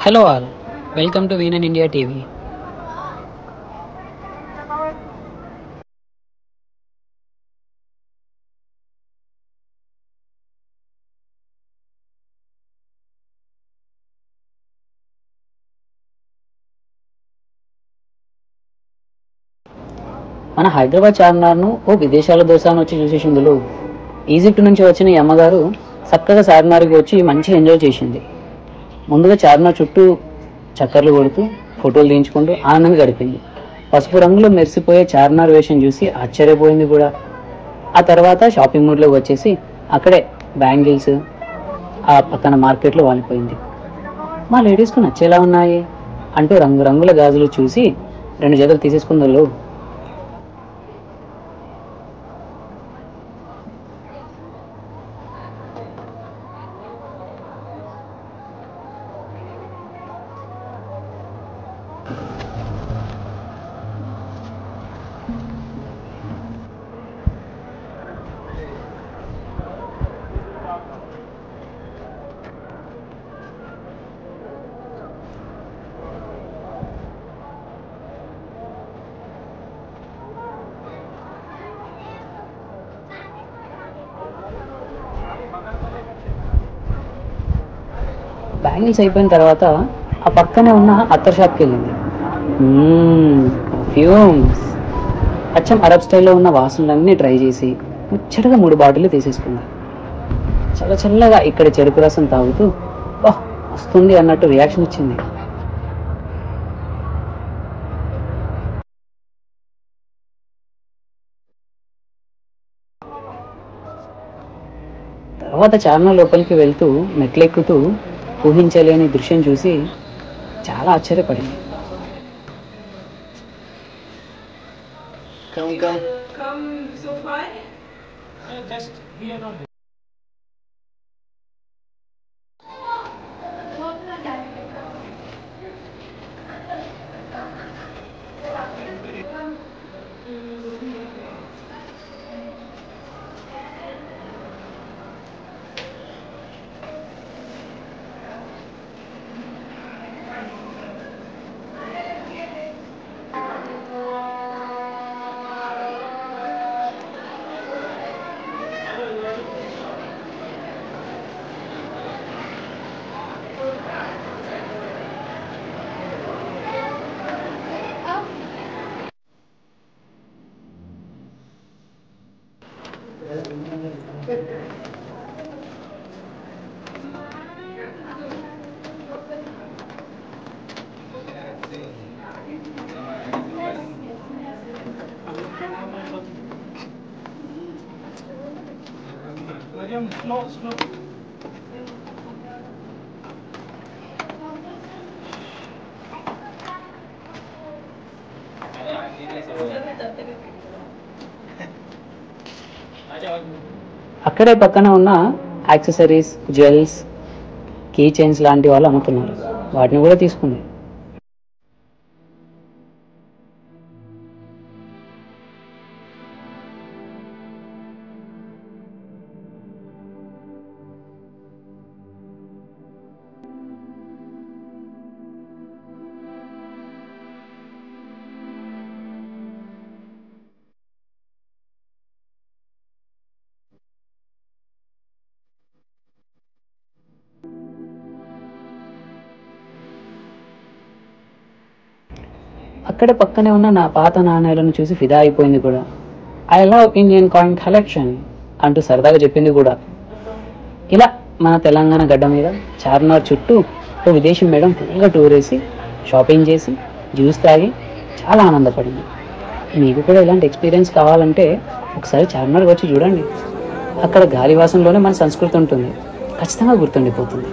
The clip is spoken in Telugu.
Hello all, welcome to Win in India TV. మన హైదరాబాద్ చార్మినార్ను విదేశాల దేశాన్ని వచ్చి చూసేసిందులు. ఈజిప్ట్ నుంచి వచ్చిన ఈ అమ్మగారు చక్కగా చార్మినార్కి వచ్చి మంచి ఎంజాయ్ చేసింది. ముందుగా చార్మినార్ చుట్టూ చక్కర్లు కొడుతూ ఫోటోలు తీయించుకుంటూ ఆనందంగా గడిపింది. పసుపు రంగులో మెరిసిపోయే చార్మినార్ వేషం చూసి ఆశ్చర్యపోయింది కూడా. ఆ తర్వాత షాపింగ్ మూడ్లోకి వచ్చేసి అక్కడే బ్యాంగిల్స్ ఆ పక్కన మార్కెట్లో వాలిపోయింది. మా లేడీస్కు నచ్చేలా ఉన్నాయి అంటూ రంగురంగుల గాజులు చూసి 2 జతలు తీసేసుకుందో. బ్యాంగిల్స్ అయిపోయిన తర్వాత ఆ పక్కనే ఉన్న అత్తర్ షాప్కి వెళ్ళింది. పర్ఫ్యూమ్స్ అచ్చం అరబ్ స్టైల్లో ఉన్న వాసనలన్నీ ట్రై చేసి ముచ్చటగా 3 బాటిల్ తీసేసుకుంది. చల్లగా ఇక్కడ చెరుకు రసం తాగుతూ వస్తుంది అన్నట్టు రియాక్షన్ ఇచ్చింది. తర్వాత చార్మినార్ లోపలికి వెళ్తూ మెట్లెక్కుతూ ఊహించలేని దృశ్యం చూసి చాలా ఆశ్చర్యపడింది. అక్కడే పక్కన ఉన్న యాక్సెసరీస్, జ్యువెల్స్, కీ చైన్స్ లాంటి వాళ్ళు అమ్ముతున్నారు. వాటిని కూడా తీసుకుంది. అక్కడ పక్కనే ఉన్న నా పాత నాణ్యాలను చూసి ఫిదా అయిపోయింది కూడా. I love Indian coin collection అంటూ సరదాగా చెప్పింది కూడా. ఇలా మన తెలంగాణ గడ్డ మీద చార్మినార్ చుట్టూ విదేశీ మేడం ఫుల్గా టూర్ వేసి షాపింగ్ చేసి జ్యూస్ తాగి చాలా ఆనందపడింది. మీకు కూడా ఇలాంటి ఎక్స్పీరియన్స్ కావాలంటే ఒకసారి చార్మినార్కి వచ్చి చూడండి. అక్కడ గాలివాసంలోనే మన సంస్కృతి ఉంటుంది, ఖచ్చితంగా గుర్తుండిపోతుంది.